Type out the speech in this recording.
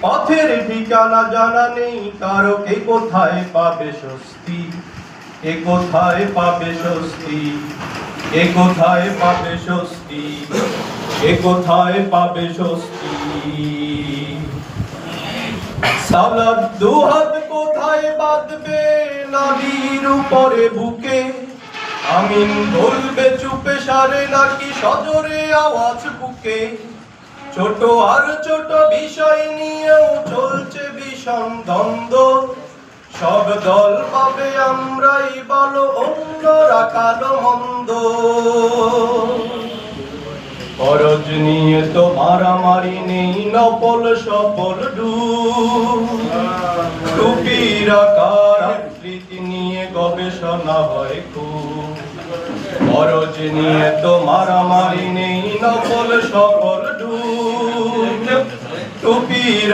পথের ঠিকানা জানা নেই কারো, কে কোথায় পাবে স্বস্তি, কে কোথায় পাবে স্বস্তি, কে কোথায় পাবে স্বস্তি, কে কোথায় পাবে স্বস্তি। সালাদ দুহাত কোথায় বাঁধবে নারীর উপরে বুকে, আমিন বলবে চুপে সারে নাকি সজোরে আওয়াজ বুকে। ছোট আর ছোট বিষয় নিয়েও চলছে ভীষণ দ্বন্দ্ব, সব দল পাবে আমরাই বলো, অন্যরা কালো মন্দ। খরচ নিয়ে তো মারামারি নেই, নকল সফল টুপির আকার আকৃতি নিয়ে গবেষণা হয় খুব। খরচ নিয়ে তো মারামারি নেই, নকল সফল টুপির